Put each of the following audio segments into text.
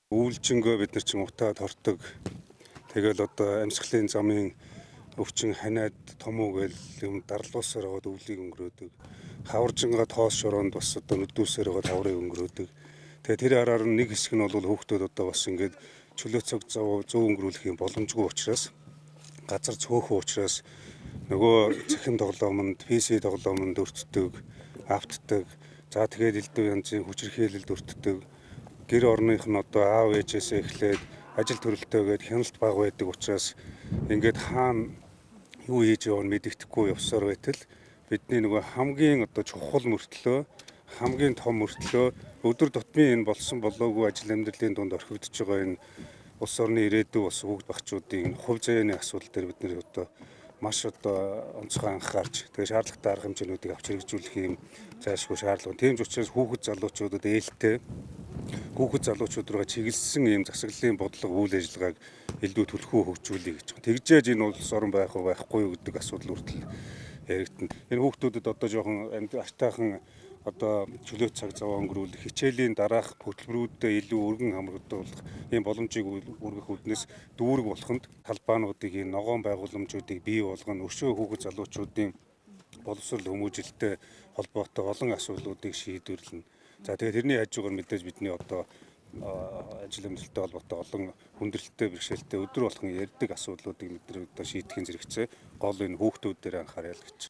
Үйлчингөө бид нар чинь утаад хортог. Тэгэл одоо амьсгалын замын өвчин ханиад томуу гээл юм дарлуусаар аваад өвлийг өнгөрөөдөг. Хаваржингаа тоос шороонд бас одоо нүдүүсээр аваад хаврыг өнгөрөөдөг. Тэгээ тэр араар нэг хэсэг нь бол хүүхдүүд одоо бас ингээд чөлөө цаг зав зөв өнгөрүүлэх юм боломжгүй учраас газар цөөхөн учраас нөгөө цахим тоглоомонд, PC тоглоомонд өртдөг, автдаг. За тэгээд элдв янзын хүчирхийлэлд өртдөг. Гэр орных нь одоо аав ээжээсээ эхлээд ажил төрөлтөөгээд хяналт бага байдаг учраас ингээд хаана юу хийж яваа нь мэддэхгүй явсаар байтал бидний нөгөө хамгийн одоо чухал мөртлөө хамгийн том мөртлөө өдөр тутмын энэ болсон болоогүй ажил амьдралын дунд орхигдож байгаа энэ улс орны ирээдүй бас хүүхд багчуудын хувь заяаны асуудал дээр бид нэр одоо маш одоо онцгой анхаарч тэгээ шаардлагатай арга хэмжээнүүдийг авч хэрэгжүүлэх юм зайлшгүй шаардлага. Тийм ч учраас хүүхэд залуучуудад ээлтэй хүүхэд залуучууд руу чиглэсэн ийм засаглалын бодлого үйл ажиллагааг элдв төлхөө хөгжүүлэе гэж байна. Тэгжээж энэ улс орон байх уу байхгүй юу гэдэг асуудал хүртэл яригдана. Энэ хүүхдүүдэд одоо жоохон аштайхан одоо чөлөө цаг зав өнгөрүүлэх, хичээлийн дараах хөтөлбөрүүдэд илүү өргөн хамгаалах ийм боломжийг өргөх үүднээс дүүрэг болохонд талбаануудыг энэ ногоон байгууламжуудыг бий болгоно, өшөө хүүхэд залуучуудын боловсрол хүмүүжилттэй холбоотой олон асуудлуудыг шийдвэрлэнэ. За тэгээд тэрний хажуугаар мэдээж бидний одоо ажил амьдралтай холбоотой олон хүндрэлтэй бэрхшээлтэй өдөр болгон ярьдаг асуудлуудыг бид нар одоо шийдэхин зэрэгцээ гол энэ хүүхдүүд дээр анхаарал гэж.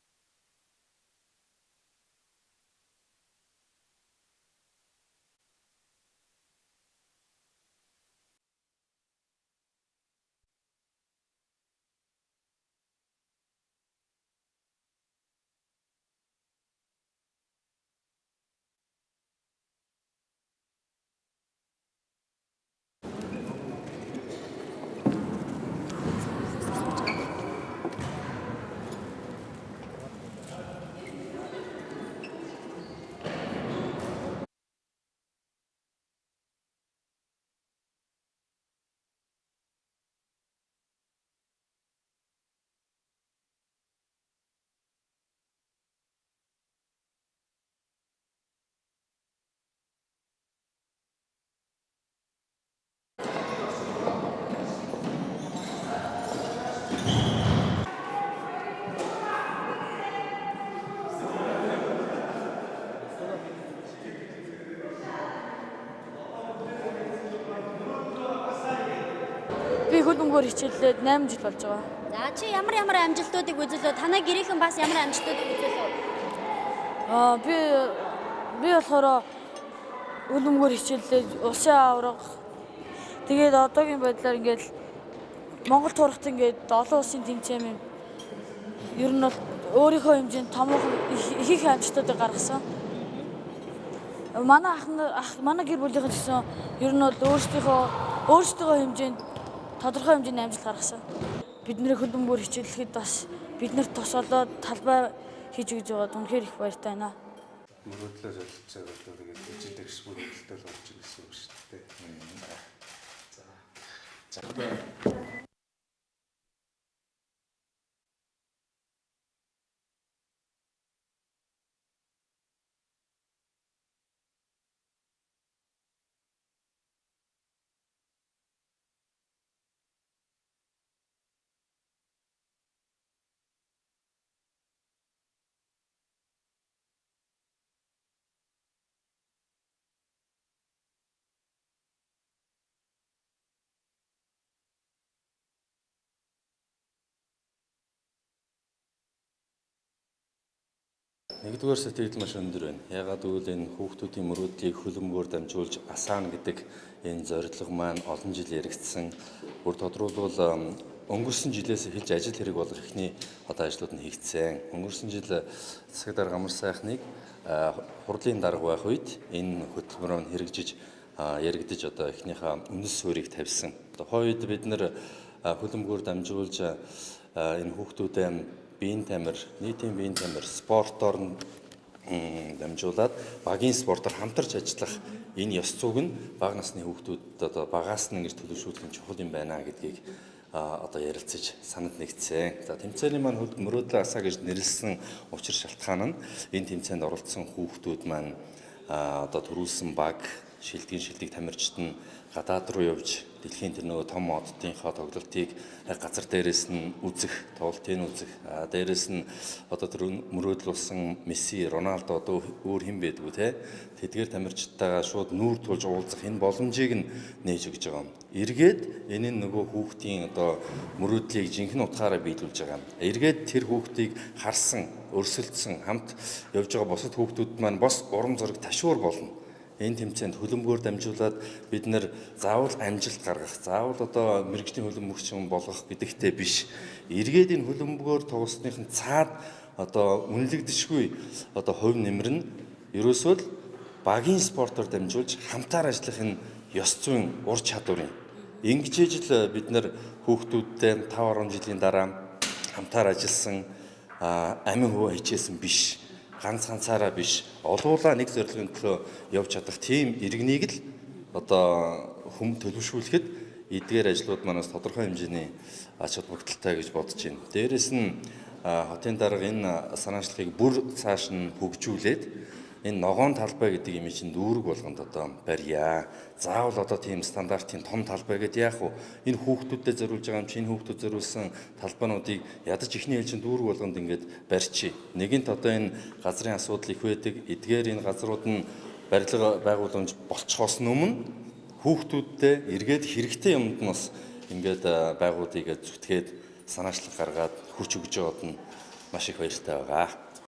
Би хөлбөмбөр хичээллээд 8 жил болж байгаа. За чи ямар амжилтуудыг үзүүлээ? Танай гэрийнхэн бас ямар амжилтуудыг үзүүлээ? Би болохоор хөлбөмбөр хичээллээд улсын авраг. Тэгээд одоогийн байдлаар ингээд Монгол турхт ингээд олон улсын тэмцээн юм. Ер нь бол өөрийнхөө хэмжээнд томоохон их амжилтуудыг гаргасан. Манай гэр бүлийнхэн гэсэн ер нь бол өөрсдийнхөө хэмжээнд тодорхой хэмжээний амжилт гаргасан. Бидний хөлбөмбөр хичээллэхэд бас биднэрт тусалаад талбай хийж өгч байгаад үнэхээр их баяртай байна. Мөрөдлөө солилцоо болоо тэгээд хичээлдэг шүүр хөлтэй л болж байгаа гэсэн үг шүү дээ. За. Нэгдүгээр сэтгэл маш өндөр байна. Ягаад гэвэл энэ хүүхдүүдийн мөрөөдлийг хөлбөмбөөр дамжуулж асаана гэдэг энэ зорилго маань олон жил яригдсан. Бүр тодруулбал өнгөрсөн жилээс эхэлж ажил хэрэг болох ихний одоо ажлууд нь хийгдсэн. Өнгөрсөн жил засаг дарга амар сайхныг хурлын дарга байх үед энэ хөтөлбөрөөр хэрэгжиж яригдж одоо эхнийхээ үнэс суурийг тавьсан. Одоо хойд бид нэр хөлбөмбөөр дамжуулж энэ хүүхдүүдэд биеийн тамир, нийтийн биеийн тамир, спортоор дамжуулаад багийн спортоор хамтарч ажиллах энэ ёс зүйг нь бага насны хүүхдүүдэд одоо багаас нь ингэж төлөвшүүлэх нь чухал юм байна гэдгийг одоо ярилцаж санад нэгдсэн. За тэмцээний маань мөрөөдлөө асаа гэж нэрлсэн учир шалтгаан нь энэ тэмцээнд оролцсон хүүхдүүд маань одоо төрүүлсэн баг шилдэг тамирчид нь гадаад руу явж дэлхийн тэр нөгөө том оддынхоо тоглолтыг газар дээрээс нь үзэх, тоглолтын үзэх, дээрээс нь одоо тэр мөрөөдөл болсон Месси, Роналдо одоо өөр хэн байдгүй те. Тэдгээр тамирчидтайгаа шууд нүүр тулж уулзах энэ боломжийг нь нээж өгч байгаа юм. Эргээд энэ нөгөө хүүхдийн одоо мөрөөдлийг жинхэнэ утгаараа биелүүлж байгаа юм. Эргээд тэр хүүхдийг харсан, өрсөлдсөн, хамт явж байгаа бусад хүүхдүүд маань бас урам зориг ташуур болно. Энэ тэмцээнд хөлбөмбөгөөр дамжуулаад бид нэр заавал амжилт гаргах, заавал одоо мэрэгжлийн хөлбөмбөгч болгох гэдэгтэй биш. Эргээд энэ хөлбөмбөгөөр тоглосныхын цаад одоо үнэлэгдэшгүй одоо хувь нэмэр нь ерөөсөө л багийн спортоор дамжуулж хамтаар ажиллах энэ ёс зүйн ур чадвар юм. Ингэж л бид нар хүүхдүүдтэй 5-10 жилийн дараа хамтаар ажилласан амин хөө хичээсэн биш. Ганцаараа биш, олуулаа нэг зорилгын төлөө явж чадах тийм иргэнийг л одоо хүм төлөвшүүлэхэд эдгээр ажлууд манаас тодорхой хэмжээний ач холбогдолтой гэж бодож байна. Дээрээс нь хотын дарга энэ санаачлагыг бүр цааш нь хөгжүүлээд энэ ногоон талбай гэдэг юм чинь дүүрэг болгонд одоо барья. Заавал одоо тийм стандартын том талбай гэдэг яах вэ? Энэ хүүхдүүдэд зориулж байгаа юм чинь хүүхдүүд зориулсан талбайнуудыг ядаж ихний ээлжинд дүүрэг болгонд ингээд барьчих. Нэгэнт одоо энэ газрын асуудал их байдаг. Эдгээр энэ газрууд нь барилга байгууламж болчихоос өмнө хүүхдүүдтэй эргээд хэрэгтэй юмд нь бас ингээд байгуудыг зүтгээд санаачлах гаргаад хүч өгж байгаад нь маш их баяртай байгаа.